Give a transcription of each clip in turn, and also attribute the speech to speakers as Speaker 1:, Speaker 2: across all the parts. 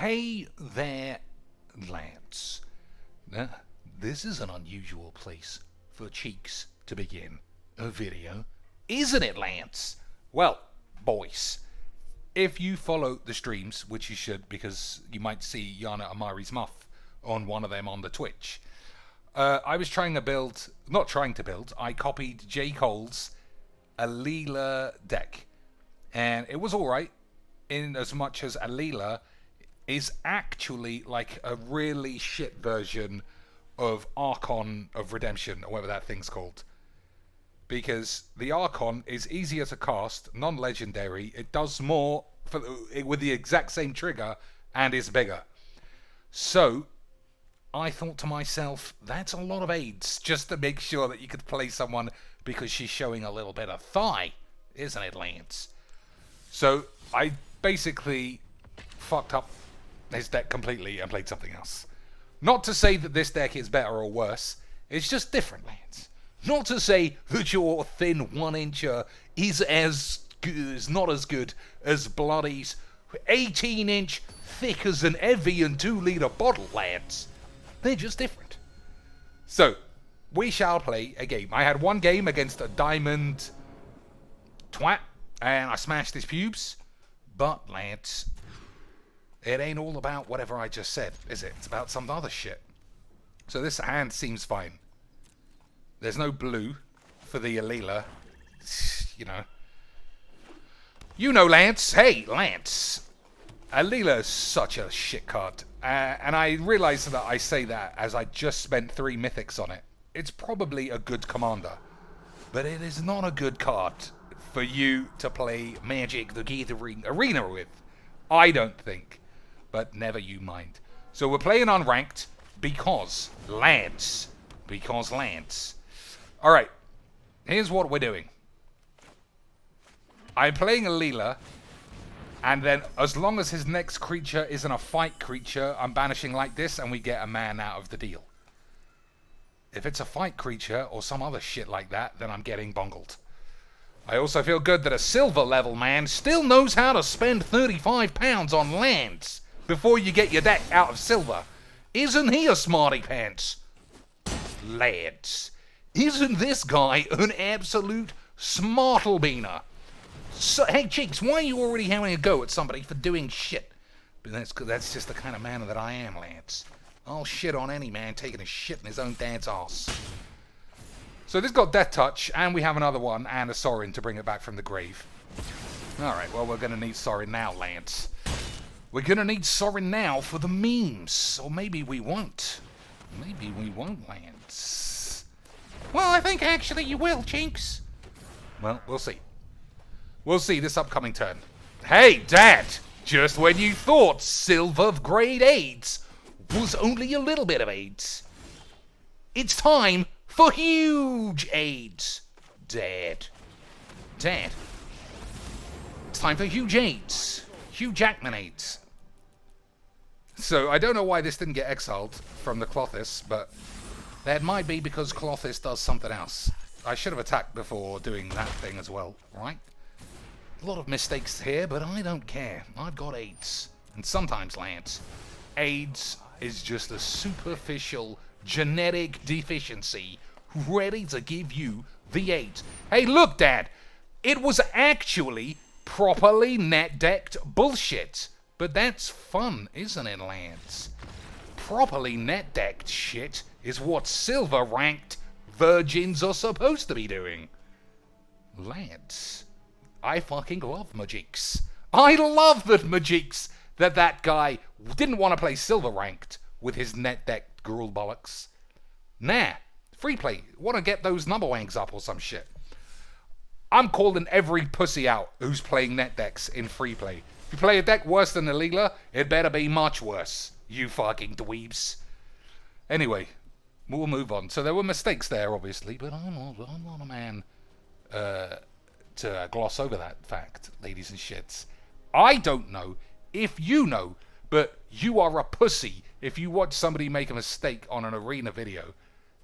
Speaker 1: Hey there, lads. Now, this is an unusual place for Cheeks to begin a video, isn't it, Lance? Well, boys, if you follow the streams, which you should because you might see Yana Amari's muff on one of them on the Twitch, I was trying to build, not trying to build, I copied J. Cole's Alela deck, and it was alright, in as much as Alela is actually like a really shit version of Archon of Redemption, or whatever that thing's called. Because the Archon is easier to cast, non-legendary, it does more with the exact same trigger, and is bigger. So, I thought to myself, that's a lot of aids, just to make sure that you could play someone because she's showing a little bit of thigh, isn't it, Lance? So, I basically fucked up his deck completely and played something else. Not to say that this deck is better or worse, it's just different, Lance. Not to say that your thin 1-incher is not as good as Bloody's 18-inch, thick as an Evian 2-litre bottle, lads. They're just different. So, we shall play a game. I had one game against a diamond twat, and I smashed his pubes. But, lads, it ain't all about whatever I just said, is it? It's about some other shit. So this hand seems fine. There's no blue for the Alela. You know, Lance. Hey, Lance. Alela is such a shit card. And I realise that I say that as I just spent 3 mythics on it. It's probably a good commander. But it is not a good card for you to play Magic the Gathering Arena with. I don't think. But never you mind. So we're playing unranked because Lance. Alright. Here's what we're doing. I'm playing Alela, and then as long as his next creature isn't a fight creature, I'm banishing like this, and we get a man out of the deal. If it's a fight creature, or some other shit like that, then I'm getting bungled. I also feel good that a silver level man still knows how to spend £35 on lands before you get your deck out of silver. Isn't he a smarty pants? Lads. Isn't this guy an absolute smartlebeaner? So, hey, Cheeks, why are you already having a go at somebody for doing shit? But that's just the kind of man that I am, Lance. I'll shit on any man taking a shit in his own dad's arse. So this got Death Touch, and we have another one, and a Sorin to bring it back from the grave. Alright, well, we're going to need Sorin now, Lance. We're going to need Sorin now for the memes. Or maybe we won't. Maybe we won't, Lance. Well, I think actually you will, Cheeks. Well, we'll see. We'll see this upcoming turn. Hey, Dad! Just when you thought silver grade AIDS was only a little bit of AIDS, it's time for huge AIDS, Dad. Dad? It's time for huge AIDS. Hugh Jackman AIDS. So, I don't know why this didn't get exiled from the Clothis, but that might be because Clothis does something else. I should have attacked before doing that thing as well, right? A lot of mistakes here, but I don't care. I've got AIDS. And sometimes, Lance, AIDS is just a superficial genetic deficiency ready to give you the AIDS. Hey, look, Dad! It was actually properly net-decked bullshit. But that's fun, isn't it, Lance? Properly net-decked shit is what silver-ranked virgins are supposed to be doing. Lance, I fucking love Magix. I love that guy didn't want to play silver-ranked with his net-decked gruel bollocks. Nah, free play. Want to get those number wangs up or some shit. I'm calling every pussy out who's playing net decks in free play. If you play a deck worse than Alela, it better be much worse, you fucking dweebs. Anyway, we'll move on. So there were mistakes there, obviously, but I'm not a man to gloss over that fact, ladies and shits. I don't know if you know, but you are a pussy if you watch somebody make a mistake on an arena video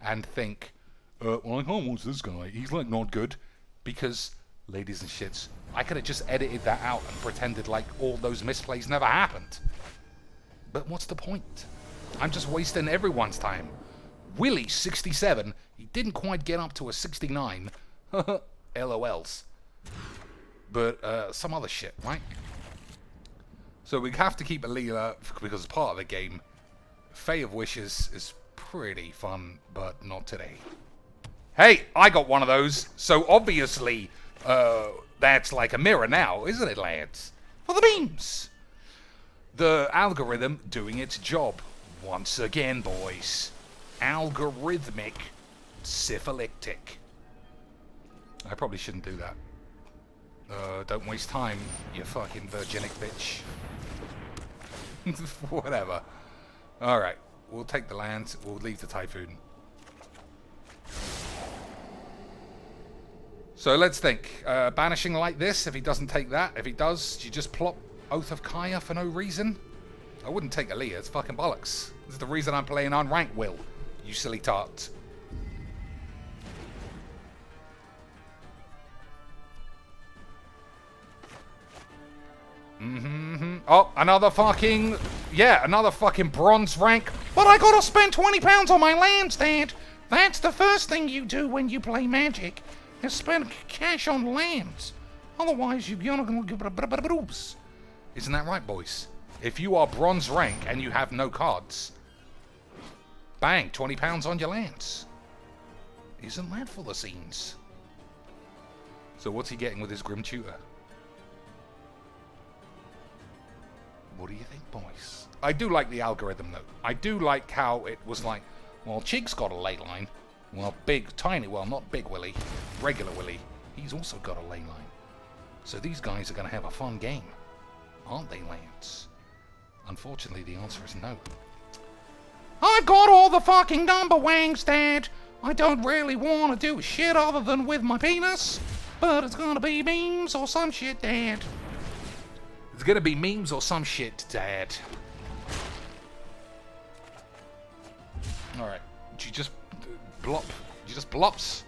Speaker 1: and think, well, I can't watch this guy, he's like not good. Because, ladies and shits, I could have just edited that out and pretended like all those misplays never happened. But what's the point? I'm just wasting everyone's time. Willie, 67, he didn't quite get up to a 69. LOLs. But some other shit, right? So we have to keep Alela because it's part of the game. Fae of Wishes is pretty fun, but not today. Hey, I got one of those, so obviously that's like a mirror now, isn't it, lads? For the memes! The algorithm doing its job. Once again, boys. Algorithmic syphilitic. I probably shouldn't do that. Don't waste time, you fucking virginic bitch. Whatever. Alright, we'll take the land, we'll leave the Typhoon. So let's think. Banishing Light this, if he doesn't take that. If he does, do you just plop Oath of Kaya for no reason? I wouldn't take Alela, it's fucking bollocks. This is the reason I'm playing unranked, Will. You silly tart. Oh, another fucking... Yeah, another fucking bronze rank. But I gotta spend £20 on my lands, Dad. That's the first thing you do when you play Magic. Is spend cash on lands. Otherwise, you're gonna get... Isn't that right, boys? If you are bronze rank and you have no cards, bang, £20 on your lands. Isn't that for the scenes? So what's he getting with his Grim Tutor? What do you think, boys? I do like the algorithm, though. I do like how it was like, well, Chig's got a Leyline. Well, well, not Big Willie, regular Willie. He's also got a Leyline. So these guys are going to have a fun game. Aren't they, Lance? Unfortunately, the answer is no. I've got all the fucking number wangs, Dad. I don't really want to do shit other than with my penis. But it's going to be memes or some shit, Dad. It's gonna be memes or some shit, Dad. Alright. You just blop. You just blops.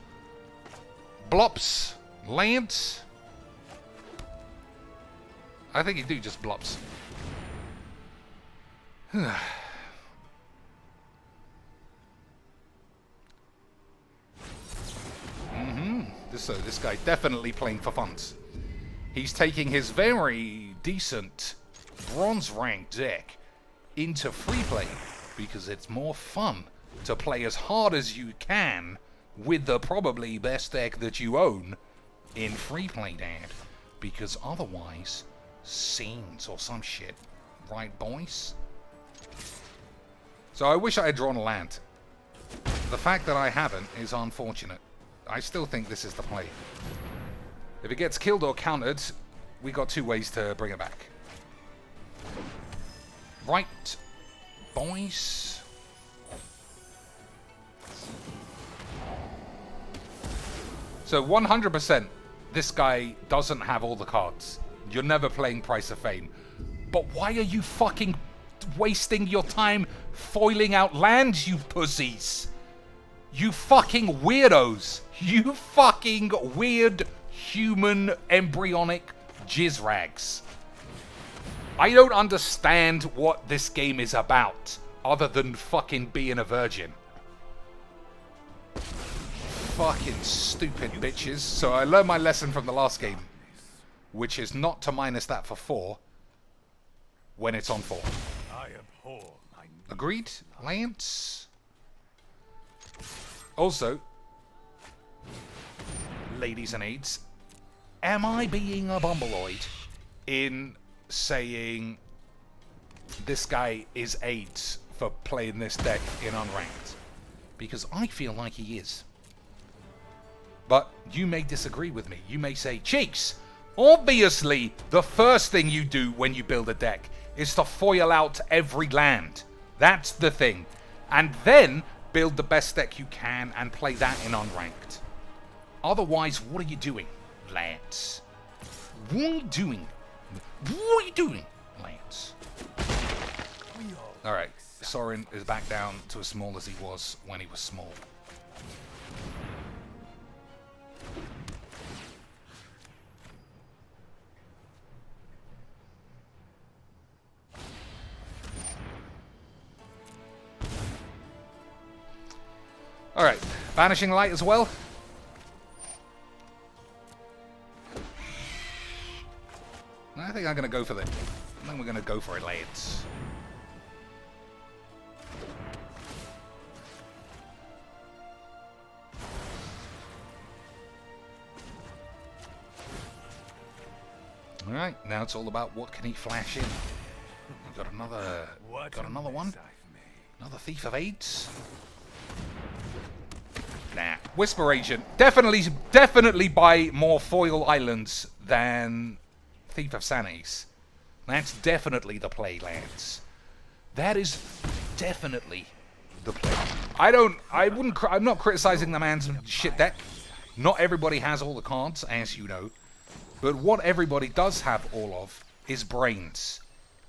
Speaker 1: Blops. Lance. I think you do just blops. This guy definitely playing for funds. He's taking his very decent bronze rank deck into free play because it's more fun to play as hard as you can with the probably best deck that you own in free play, Dad. Because otherwise, scenes or some shit. Right, boys? So I wish I had drawn a land. The fact that I haven't is unfortunate. I still think this is the play. If it gets killed or countered, we got two ways to bring it back. Right, boys. So 100%, this guy doesn't have all the cards. You're never playing Price of Fame. But why are you fucking wasting your time foiling out lands, you pussies? You fucking weirdos. You fucking weird human embryonic jizzrags. I don't understand what this game is about other than fucking being a virgin. Fucking stupid bitches. So I learned my lesson from the last game, which is not to minus that for 4 when it's on 4. Agreed, Lance? Also, ladies and aides, am I being a bumbleoid in saying this guy is AIDS for playing this deck in unranked? Because I feel like he is. But you may disagree with me. You may say, Cheeks, obviously the first thing you do when you build a deck is to foil out every land. That's the thing. And then build the best deck you can and play that in unranked. Otherwise, what are you doing, Lance? What are you doing? What are you doing, Lance? Alright, Sorin is back down to as small as he was when he was small. Alright, Banishing Light as well. I think I'm going to go for the... I think we're going to go for it, lads. Alright, now it's all about what can he flash in. We've got another one. Another Thief of Aids. Nah. Whisper Agent. Definitely buy more foil islands than Thief of Sanities. That's definitely the play, lads. That is definitely the play. I'm not criticizing the man's shit deck. Not everybody has all the cards, as you know. But what everybody does have all of is brains.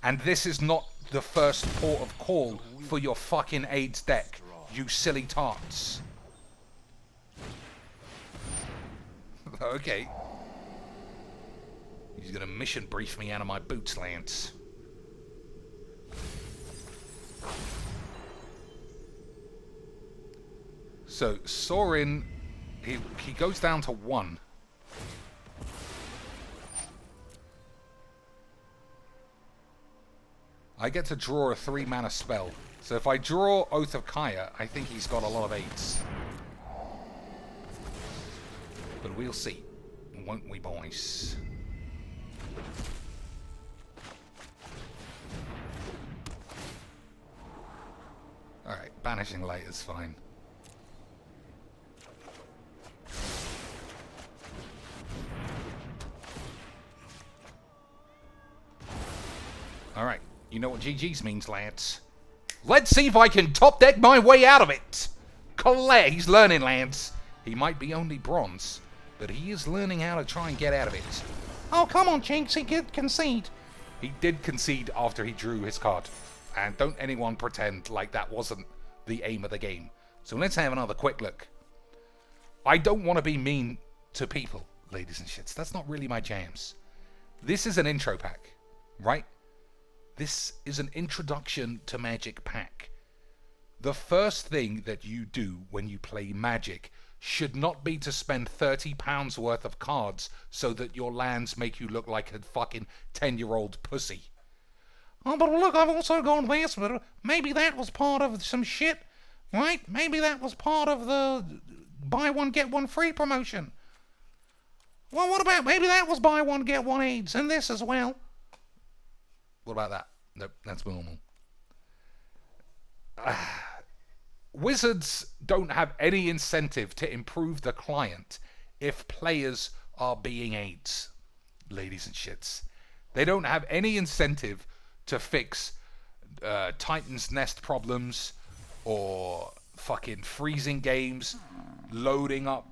Speaker 1: And this is not the first port of call for your fucking AIDS deck, you silly tarts. Okay. He's gonna mission brief me out of my boots, Lance. So, Sorin, he goes down to 1. I get to draw a 3-mana spell. So if I draw Oath of Kaya, I think he's got a lot of 8s. But we'll see, won't we, boys? Alright, Banishing Light is fine. Alright. You know what GG's means, lads. Let's see if I can top deck my way out of it. He's learning, lads. He might be only bronze, but he is learning how to try and get out of it. Oh, come on, Jinx. He did concede. He did concede after he drew his card. And don't anyone pretend like that wasn't the aim of the game. So let's have another quick look. I don't want to be mean to people, ladies and shits. That's not really my jams. This is an intro pack, right? This is an introduction to Magic pack. The first thing that you do when you play Magic should not be to spend £30 worth of cards so that your lands make you look like a fucking 10-year-old pussy. Oh, but look, I've also got this, but maybe that was part of some shit, right? Maybe that was part of the buy one, get one free promotion. Well, what about, maybe that was buy one, get one AIDS, and this as well. What about that? Nope, that's normal. Wizards don't have any incentive to improve the client if players are being AIDS, ladies and shits. They don't have any incentive to fix Titan's Nest problems or fucking freezing games, loading up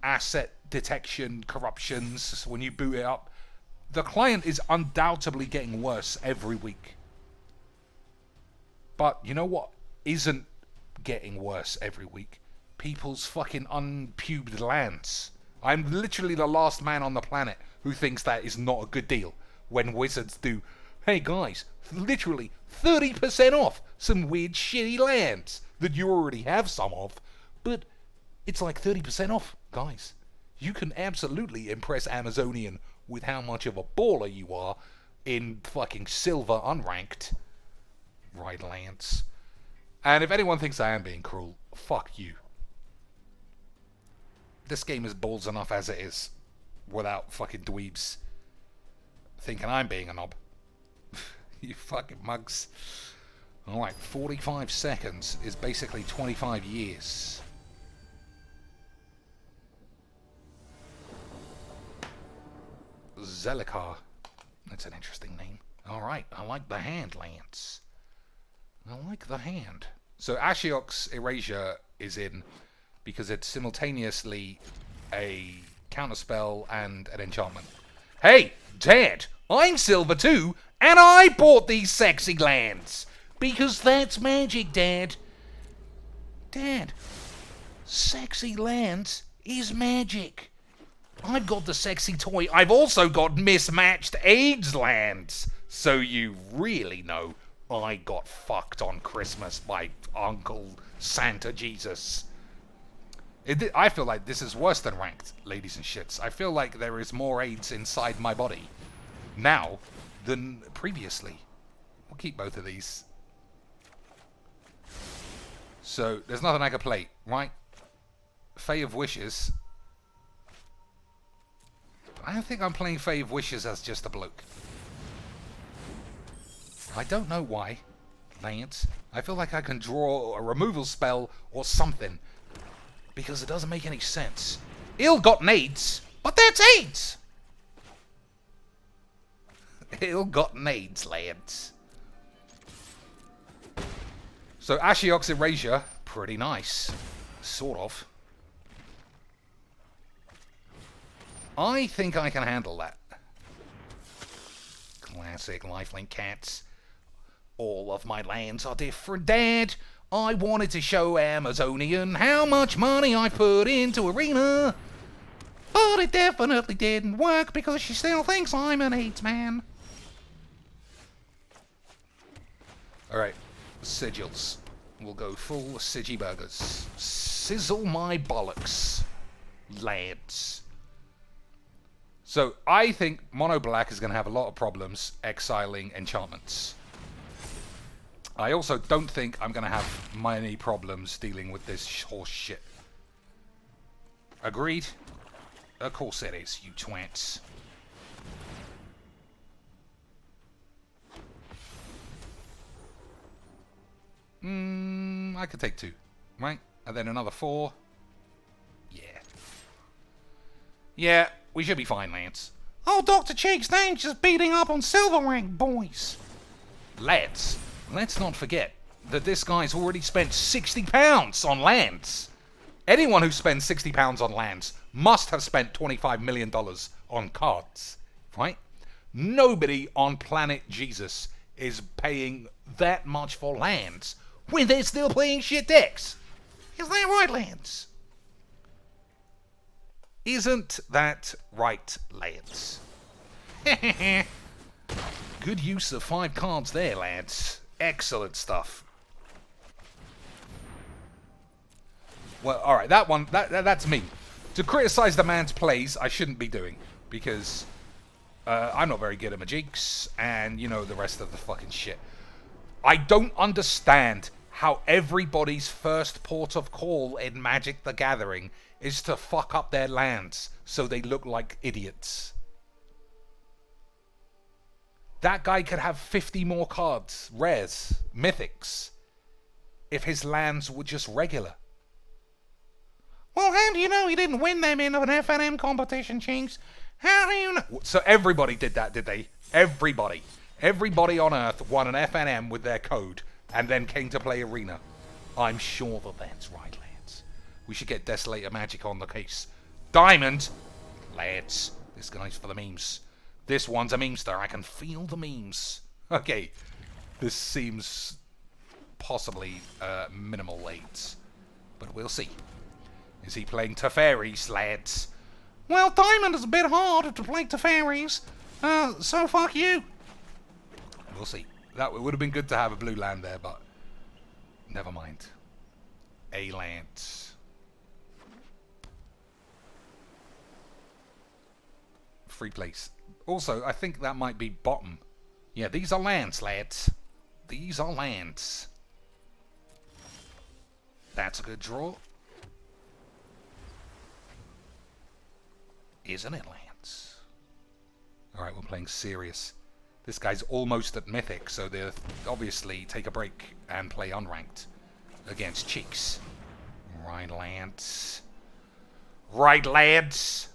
Speaker 1: asset detection corruptions when you boot it up. The client is undoubtedly getting worse every week. But you know what isn't getting worse every week? People's fucking unpubed lands. I'm literally the last man on the planet who thinks that is not a good deal when Wizards do, hey guys, literally 30% off some weird shitty lands that you already have some of, but it's like 30% off, guys. You can absolutely impress Amazonian with how much of a baller you are in fucking silver unranked. Right, Lance. And if anyone thinks I am being cruel, fuck you. This game is balls enough as it is, without fucking dweebs thinking I'm being a knob. You fucking mugs. Alright, 45 seconds is basically 25 years. Zelikar. That's an interesting name. Alright, I like the hand, Lance. I like the hand. So Ashiok's Erasure is in because it's simultaneously a counterspell and an enchantment. Hey, Dad, I'm silver too, and I bought these sexy lands. Because that's magic, Dad. Dad, sexy lands is magic. I've got the sexy toy. I've also got mismatched AIDS lands. So you really know I got fucked on Christmas by Uncle Santa Jesus. I feel like this is worse than ranked, ladies and shits. I feel like there is more AIDS inside my body now than previously. We'll keep both of these. So, there's nothing I can play, right? Fae of Wishes. I don't think I'm playing Fae of Wishes as just a bloke. I don't know why, Lance. I feel like I can draw a removal spell or something. Because it doesn't make any sense. Ill got nades, but that's AIDS! Ill got nades, lads. So Ashiok's Erasure, pretty nice. Sort of. I think I can handle that. Classic lifelink cats. All of my lands are different, Dad. I wanted to show Amazonian how much money I put into Arena. But it definitely didn't work because she still thinks I'm an AIDS man. Alright, sigils. We'll go full Sigi burgers. Sizzle my bollocks, lads. So, I think Mono Black is going to have a lot of problems exiling enchantments. I also don't think I'm going to have many problems dealing with this horse shit. Agreed? Of course it is, you twats. I could take 2, right? And then another 4. Yeah. Yeah, we should be fine, Lance. Oh, Dr. Cheeks, they ain't just beating up on silver rank boys. Lads, let's not forget that this guy's already spent £60 on lands. Anyone who spends £60 on lands must have spent $25 million on cards, right? Nobody on planet Jesus is paying that much for lands when they're still playing shit decks. Is that right, Lance? Isn't that right, Lance? Good use of 5 cards there, lads. Excellent stuff. Well, alright, that one, that's me. To criticize the man's plays, I shouldn't be doing. Because I'm not very good at Magiques, and you know the rest of the fucking shit. I don't understand how everybody's first port of call in Magic the Gathering is to fuck up their lands so they look like idiots. That guy could have 50 more cards, rares, mythics, if his lands were just regular. Well, how do you know he didn't win them in an FNM competition, Chinks? How do you know? So everybody did that, did they? Everybody. Everybody on Earth won an FNM with their code and then came to play Arena. I'm sure that that's right, lads. We should get Desolator Magic on the case. Diamond! Lads, this guy's for the memes. This one's a memester. I can feel the memes. Okay, this seems possibly minimal late, but we'll see. Is he playing Teferis, lads? Well, Diamond is a bit harder to play Teferis, so fuck you. We'll see. That would have been good to have a blue land there, but never mind. A land. Free place. Also, I think that might be bottom. Yeah, these are lands, lads. These are lands. That's a good draw. Isn't it, Lance? Alright, we're playing serious. This guy's almost at Mythic, so they'll obviously take a break and play unranked against Cheeks. Right, Lance. Right, lads.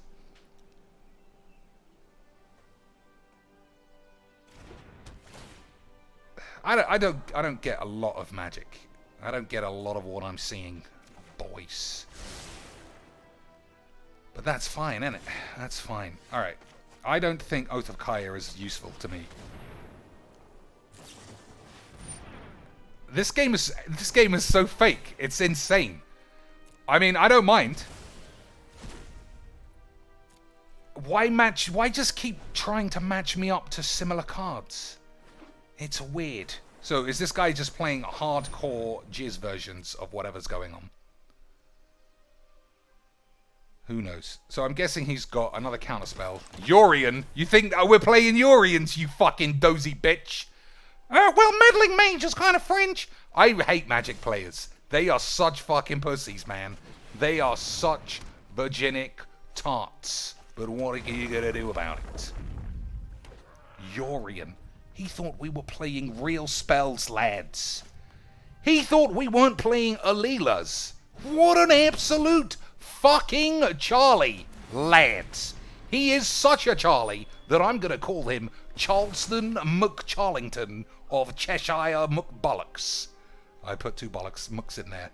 Speaker 1: I don't get a lot of Magic. I don't get a lot of what I'm seeing, boys. But that's fine, isn't it? That's fine. Alright. I don't think Oath of Kaya is useful to me. This game is so fake. It's insane. I mean, I don't mind. Why just keep trying to match me up to similar cards? It's weird. So, is this guy just playing hardcore jizz versions of whatever's going on? Who knows? So I'm guessing he's got another counterspell. Yorion? You think we're playing Yorions, you fucking dozy bitch? Well, Meddling Mage is kind of fringe. I hate Magic players. They are such fucking pussies, man. They are such virginic tarts. But what are you gonna do about it? Yorion. He thought we were playing real spells, lads. He thought we weren't playing Alelas. What an absolute fucking Charlie, lads. He is such a Charlie that I'm going to call him Charleston McCharlington of Cheshire McBollocks. I put 2 mucks in there.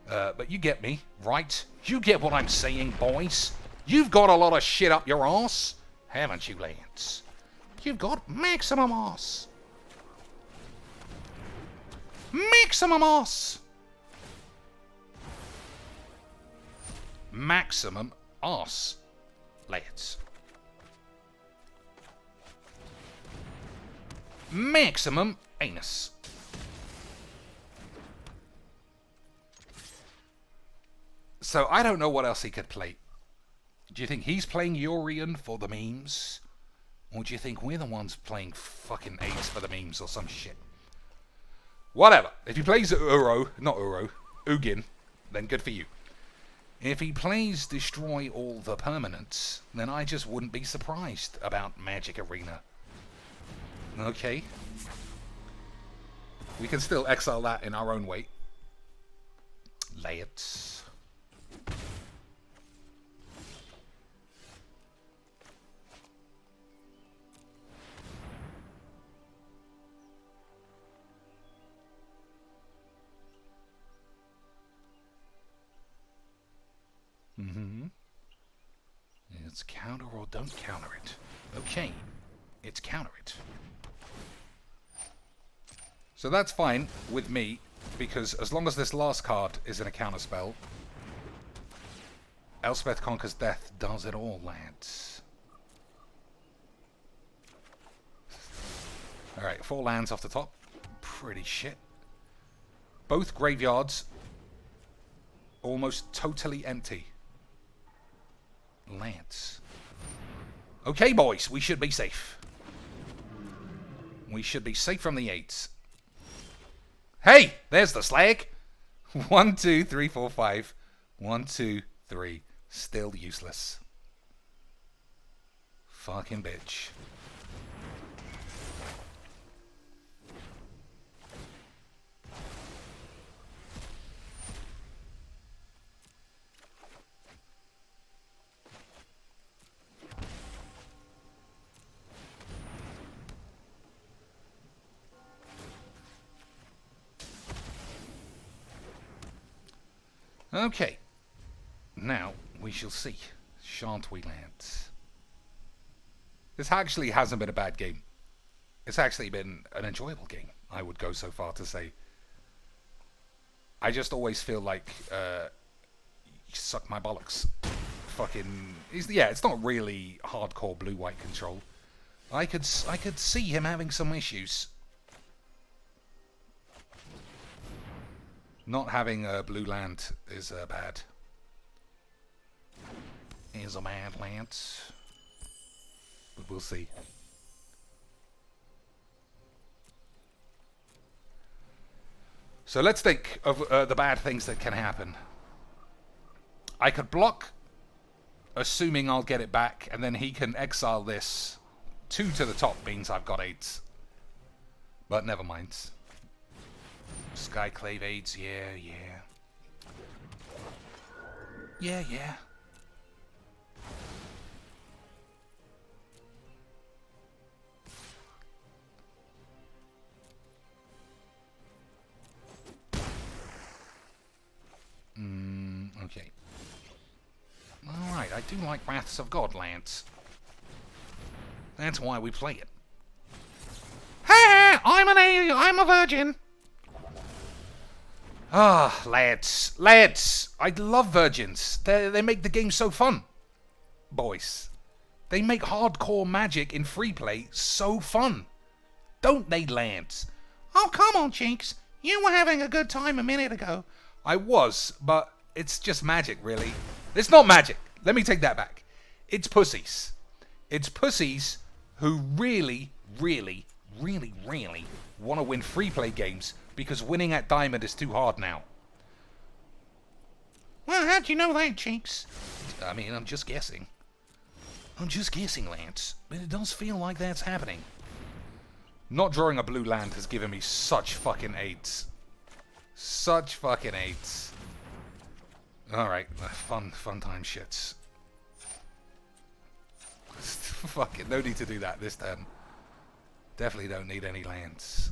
Speaker 1: But you get me, right? You get what I'm saying, boys. You've got a lot of shit up your arse, haven't you, lads? You've got maximum arse. Maximum arse. Maximum arse, lads. Maximum anus. So I don't know what else he could play. Do you think he's playing Yorion for the memes? Or do you think we're the ones playing fucking Ace for the memes or some shit? Whatever. If he plays Ugin, then good for you. If he plays Destroy All the Permanents, then I just wouldn't be surprised about Magic Arena. Okay. We can still exile that in our own way. Lay it. It's counter or don't counter it. Okay, it's counter it. So that's fine with me, because as long as this last card is in a counter spell, Elspeth Conquers Death does it all, lads. Alright, 4 lands off the top. Pretty shit. Both graveyards almost totally empty. Lance. Okay, boys, we should be safe. We should be safe from the 8s. Hey, there's the slag. 1, 2, 3, 4, 5. 1, 2, 3. Still useless. Fucking bitch. Okay, now we shall see, shan't we, lads? This actually hasn't been a bad game. It's actually been an enjoyable game, I would go so far to say. I just always feel like, you suck my bollocks. Fucking, yeah, it's not really hardcore blue-white control. I could see him having some issues. Not having a blue land is bad. Is a bad land. But we'll see. So let's think of the bad things that can happen. I could block, assuming I'll get it back, and then he can exile this. 2 to the top means I've got 8s. But never mind. Skyclave aids, yeah. Yeah. Okay. Alright, I do like Wraths of God, Lance. That's why we play it. Ha! I'm a virgin! Ah, lads. I love virgins. They make the game so fun. Boys. They make hardcore Magic in free play so fun. Don't they, lads? Oh, come on, Chinks. You were having a good time a minute ago. I was, but it's just Magic, really. It's not Magic. let me take that back. It's pussies. It's pussies who really, really, really, really want to win free play games because winning at Diamond is too hard now. Well, how do you know that, Cheeks? I mean, I'm just guessing. I'm just guessing, Lance. But it does feel like that's happening. Not drawing a blue land has given me such fucking AIDS. Such fucking AIDS. Alright, fun time shits. Fuck it, no need to do that this turn. Definitely don't need any lands.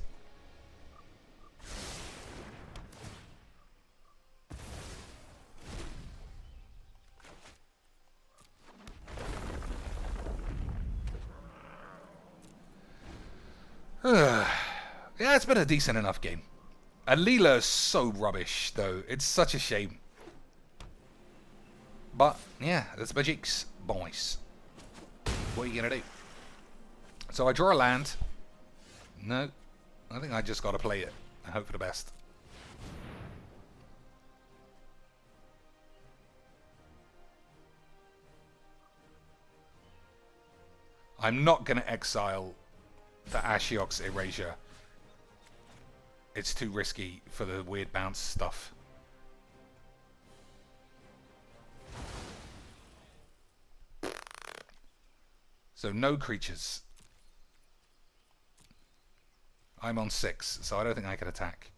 Speaker 1: Yeah, it's been a decent enough game. Alela's so rubbish, though. It's such a shame. But, yeah, that's Magic's boys. What are you going to do? So I draw a land. No. I think I just got to play it. I hope for the best. I'm not going to exile the Ashiok's Erasure. It's too risky for the weird bounce stuff. So no creatures. I'm on 6, so I don't think I can attack.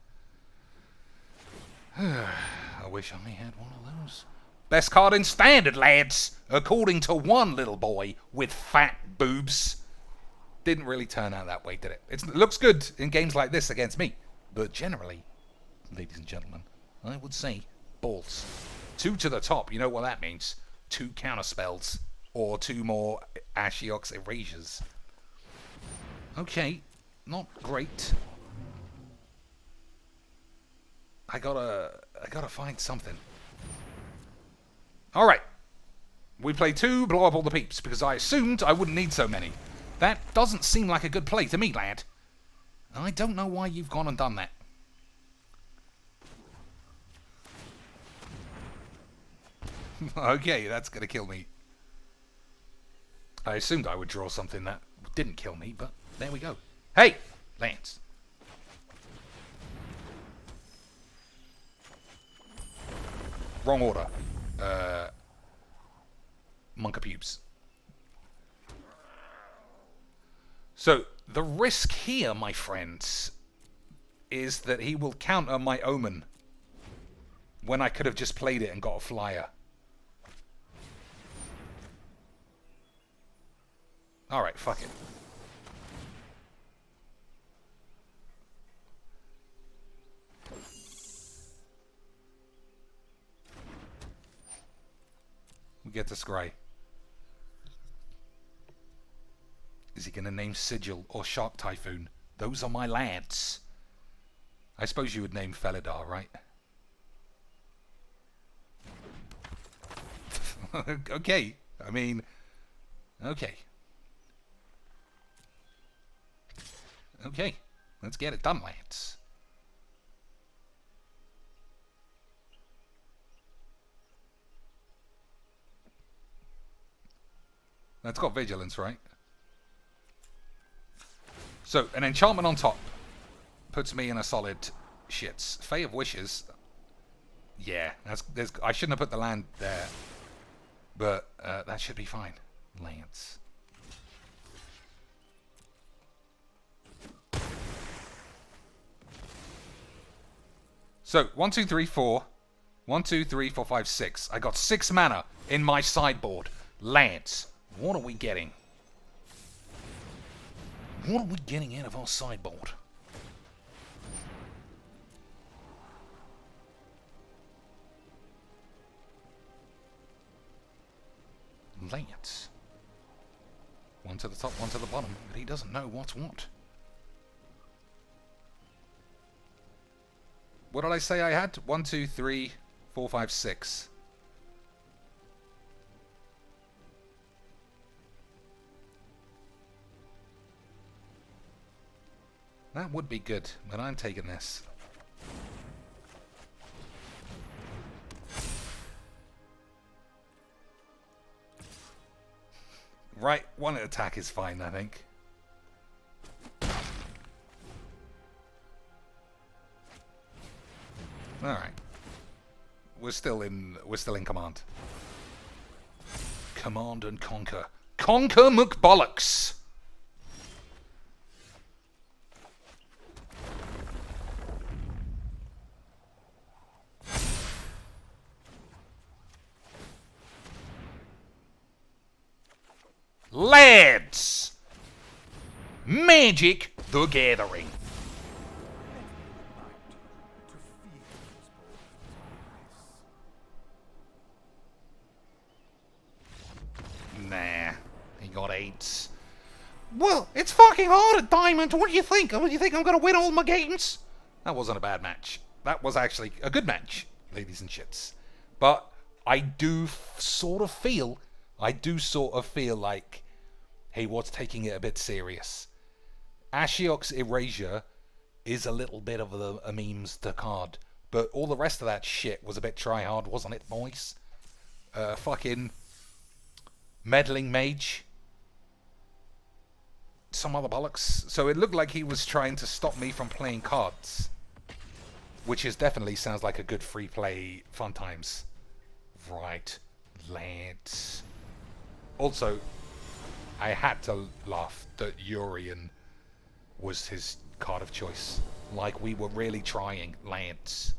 Speaker 1: I wish I had one of those. Best card in Standard, lads! According to one little boy with fat boobs. Didn't really turn out that way, did it? It looks good in games like this against me. But generally, ladies and gentlemen, I would say balls. 2 to the top, you know what that means. 2 counter spells. Or 2 more Ashiok's Erasures. Okay, not great. I gotta find something. Alright. We play 2, blow up all the peeps, because I assumed I wouldn't need so many. That doesn't seem like a good play to me, lad. I don't know why you've gone and done that. Okay, that's gonna kill me. I assumed I would draw something that didn't kill me, but there we go. Hey! Lance. Wrong order. Monk of Pubes. So, the risk here, my friends, is that he will counter my Omen when I could have just played it and got a flyer. Alright, fuck it. We get to scry. Is he going to name Sigil or Shark Typhoon? Those are my lads. I suppose you would name Felidar, right? Okay. I mean, okay. Okay. Let's get it done, lads. That's got Vigilance, right? So, an enchantment on top puts me in a solid shits. Fae of Wishes. Yeah, I shouldn't have put the land there. But that should be fine. Lance. So, 1, 2, 3, 4. 1, 2, 3, 4, 5, 6. I got 6 mana in my sideboard. Lance, what are we getting? What are we getting out of our sideboard? Lance. 1 to the top, 1 to the bottom, but he doesn't know what's what. What did I say I had? 1, 2, 3, 4, 5, 6. That would be good, but I'm taking this. Right, one attack is fine, I think. Alright. We're still in command. Command and conquer. Conquer McBollocks! Lads! Magic the Gathering. Nah, he got 8s. Well, it's fucking hard at Diamond. What do you think? What do you think I'm going to win all my games? That wasn't a bad match. That was actually a good match, ladies and shits. But I do sort of feel like Hayward's taking it a bit serious. Ashiok's Erasure is a little bit of a memes to card, but all the rest of that shit was a bit try-hard, wasn't it, boys? Fucking Meddling Mage. Some other bollocks. So it looked like he was trying to stop me from playing cards, which is definitely sounds like a good free play fun times. Right, lads. Also, I had to laugh that Urian was his card of choice. Like we were really trying, lads.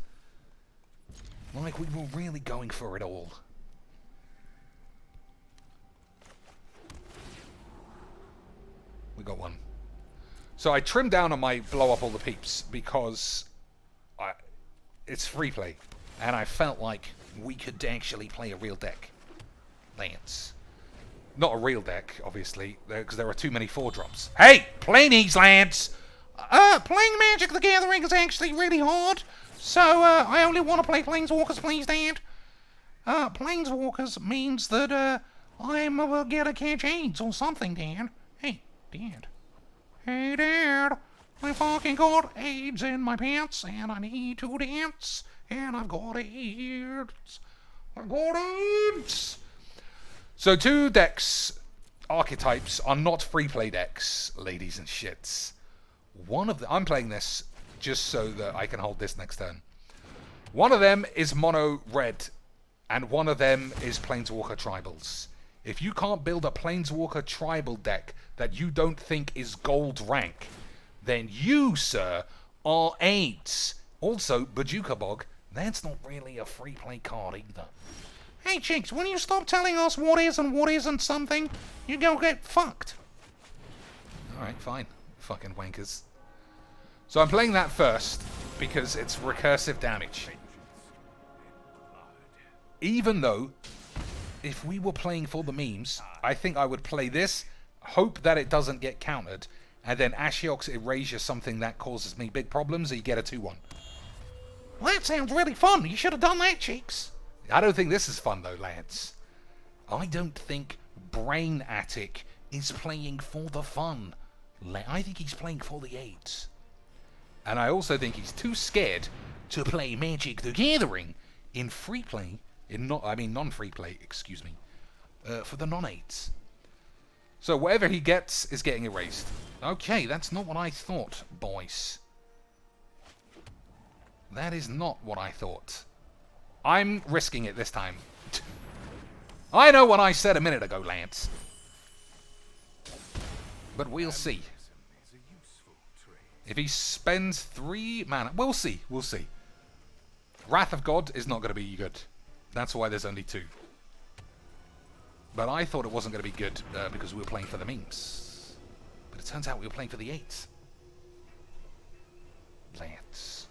Speaker 1: Like we were really going for it all. We got one. So I trimmed down on my blow up all the peeps because it's free play. And I felt like we could actually play a real deck. Lance. Not a real deck, obviously, because there are too many 4-drops. Hey! Play these, Lance! Playing Magic the Gathering is actually really hard. So, I only want to play Planeswalkers, please, Dad. Planeswalkers means that, I'm gonna catch AIDS or something, Dad. Hey, Dad. Hey, Dad. I fucking got AIDS in my pants, and I need to dance. And I've got AIDS. I've got AIDS. So 2 decks, archetypes, are not free play decks, ladies and shits. One of them, I'm playing this just so that I can hold this next turn. One of them is mono red, and one of them is Planeswalker Tribals. If you can't build a Planeswalker Tribal deck that you don't think is gold rank, then you, sir, are AIDS. Also, Bajuka Bog, that's not really a free play card either. Hey, chicks, will you stop telling us what is and what isn't something? You go get fucked. Alright, fine. Fucking wankers. So I'm playing that first, because it's recursive damage. Even though, if we were playing for the memes, I think I would play this, hope that it doesn't get countered, and then Ashiok's Erasure something that causes me big problems, and you get a 2-1. Well, that sounds really fun. You should have done that, cheeks. I don't think this is fun, though, lads. I don't think Brain Attic is playing for the fun. I think he's playing for the AIDS. And I also think he's too scared to play Magic the Gathering in free play, non-free play, excuse me, for the non-AIDS. So whatever he gets is getting erased. Okay, that's not what I thought, boys. That is not what I thought. I'm risking it this time. I know what I said a minute ago, Lance. But we'll see. If he spends 3 mana... We'll see. We'll see. Wrath of God is not going to be good. That's why there's only 2. But I thought it wasn't going to be good because we were playing for the memes. But it turns out we were playing for the 8s. Lance.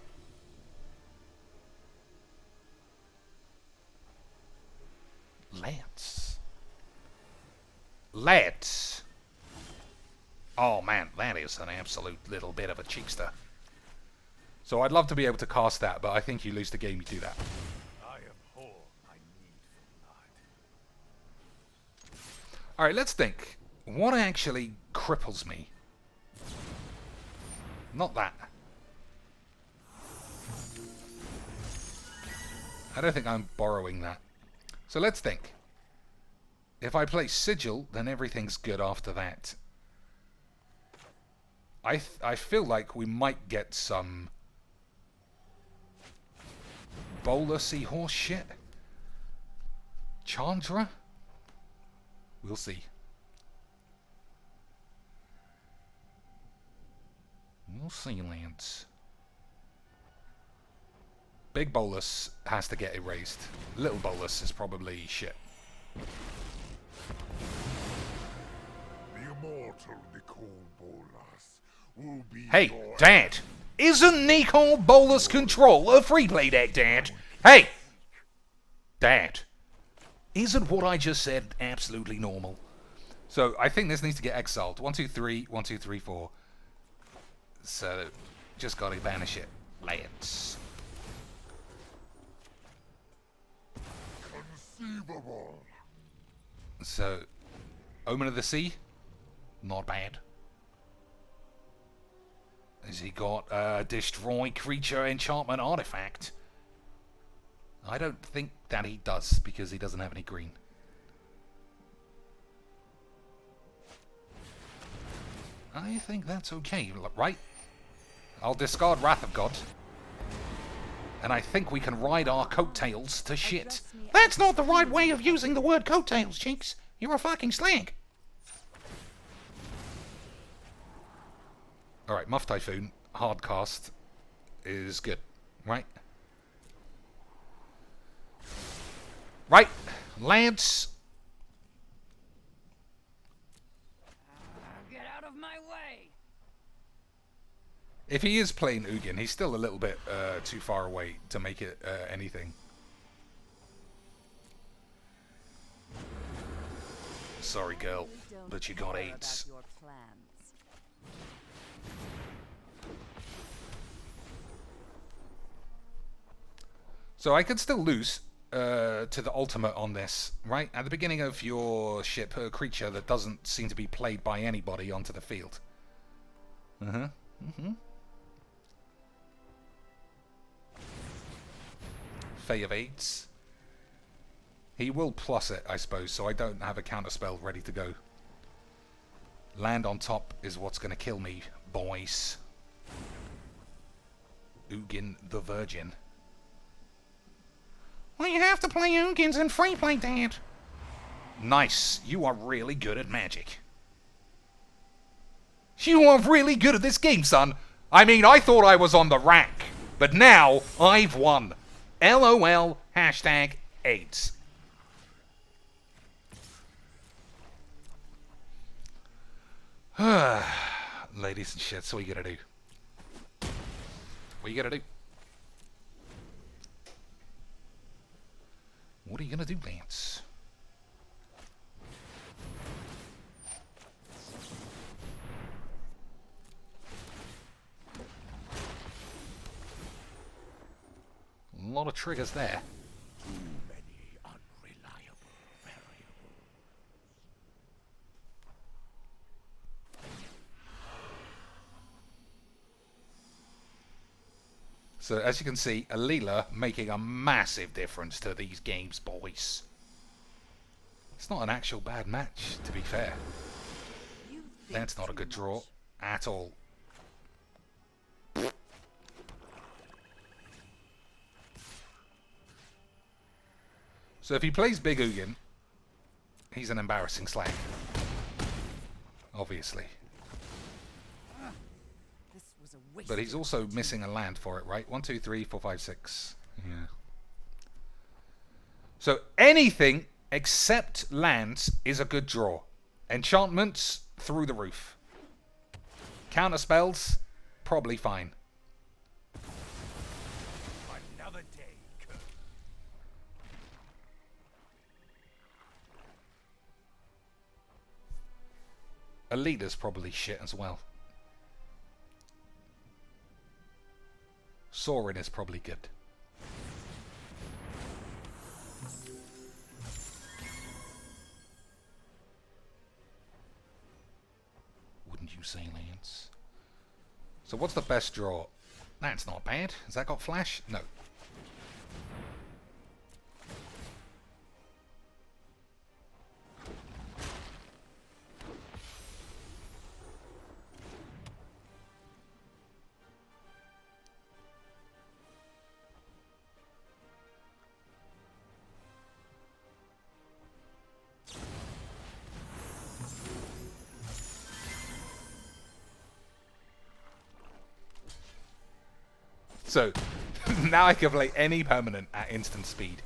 Speaker 1: Lance. Lads. Oh man, that is an absolute little bit of a cheekster. So I'd love to be able to cast that, but I think you lose the game you do that. Alright, let's think. What actually cripples me? Not that. I don't think I'm borrowing that. So let's think. If I play Sigil, then everything's good after that. I feel like we might get some bolusy horse shit. Chandra? We'll see. We'll see, lads. Big bolus has to get erased. Little bolus is probably shit.
Speaker 2: The immortal Nicole Bolas will be.
Speaker 1: Hey, Dad! Isn't Nicole Bolas Control a free play deck, Dad? Hey! Dad! Isn't what I just said absolutely normal? So, I think this needs to get exiled. 1, 2, 3, 1, 2, 3, 4. So, just gotta banish it. Lads.
Speaker 2: Conceivable.
Speaker 1: So, Omen of the Sea? Not bad. Has he got Destroy Creature Enchantment Artifact? I don't think that he does, because he doesn't have any green. I think that's okay, right? I'll discard Wrath of God. And I think we can ride our coattails to shit. That's not the right way of using the word coattails, Cheeks. You're a fucking slag. Alright, Muff Typhoon, hard cast, is good, right? Right, Lance.
Speaker 3: Get out of my way.
Speaker 1: If he is playing Ugin, he's still a little bit too far away to make it anything. Sorry, girl, but you got AIDS. So I could still lose to the ultimate on this, right? At the beginning of your ship, a creature that doesn't seem to be played by anybody onto the field. Fae of AIDS. He will plus it, I suppose, so I don't have a counterspell ready to go. Land on top is what's going to kill me, boys. Ugin the Virgin. Well, you have to play Ugins in free play, Dad. Nice. You are really good at Magic. You are really good at this game, son. I mean, I thought I was on the rack, but now I've won. LOL hashtag AIDS. Ladies and shits, what are you gonna do? What are you gonna do? What are you gonna do, Lance? A lot of triggers there.
Speaker 2: Too many unreliable variables.
Speaker 1: So as you can see, Alela making a massive difference to these games, boys. It's not an actual bad match, to be fair. That's not a good draw at all. So if he plays Big Ugin, he's an embarrassing slag. Obviously. But he's also missing a land for it, right? 1, 2, 3, 4, 5, 6. Yeah. So anything except lands is a good draw. Enchantments, through the roof. Counter spells, probably fine.
Speaker 2: Another day, Kurt.
Speaker 1: Alita's probably shit as well. Sorin is probably good. Wouldn't you say, Lance? So what's the best draw? That's not bad. Has that got flash? No. So now I can play any permanent at instant speed.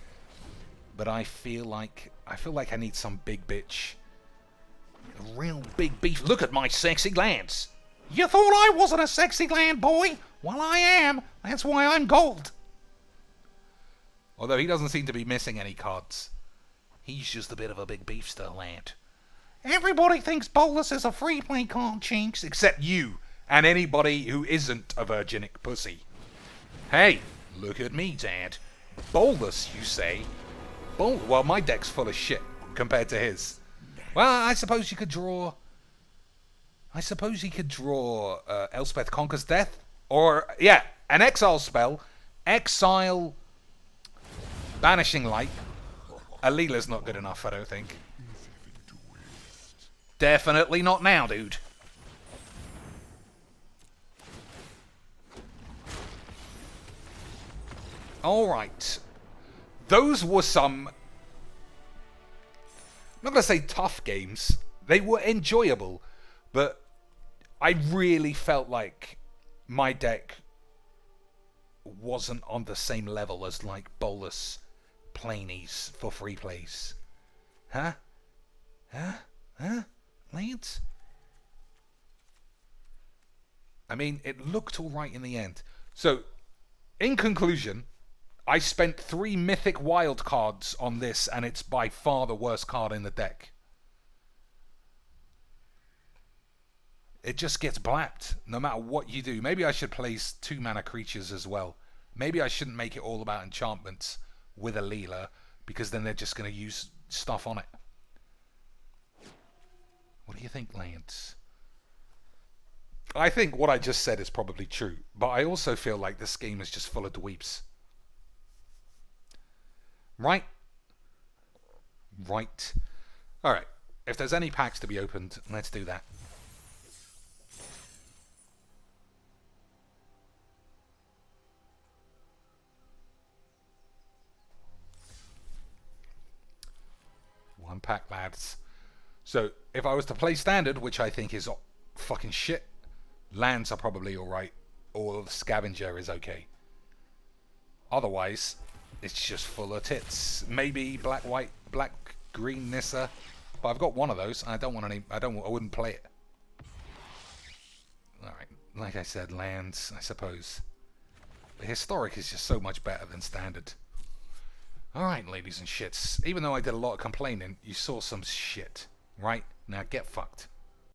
Speaker 1: But I feel like I need some big bitch. A real big beef. Look at my sexy glands. You thought I wasn't a sexy gland, boy? Well, I am. That's why I'm gold. Although he doesn't seem to be missing any cards. He's just a bit of a big beefster lad. Everybody thinks Bolus is a free play card, Chinks, except you and anybody who isn't a virginic pussy. Hey, look at me, Dad. Bolus, you say? Well, my deck's full of shit compared to his. Well, I suppose you could draw... Elspeth Conquers Death. Or, yeah, an exile spell. Exile... Banishing Light. Alela's not good enough, I don't think. Definitely not now, dude. Alright. Those were some... I'm not going to say tough games. They were enjoyable. But I really felt like my deck wasn't on the same level as, like, Bolus Plainies for free plays. Huh? Lads? I mean, it looked alright in the end. So, in conclusion, I spent 3 mythic wild cards on this, and it's by far the worst card in the deck. It just gets blapped, no matter what you do. Maybe I should place 2 mana creatures as well. Maybe I shouldn't make it all about enchantments with Alela, because then they're just going to use stuff on it. What do you think, Lance? I think what I just said is probably true, but I also feel like this game is just full of dweeps. Right? Right. Alright, if there's any packs to be opened, let's do that. One pack, lads. So, if I was to play standard, which I think is fucking shit, lands are probably alright, or the scavenger is okay. Otherwise, it's just full of tits. Maybe black, white, black, green Nissa, but I've got one of those, and I don't want any. I wouldn't play it. Alright, like I said, lands, I suppose. But historic is just so much better than standard. Alright, ladies and shits. Even though I did a lot of complaining, you saw some shit. Right? Now get fucked.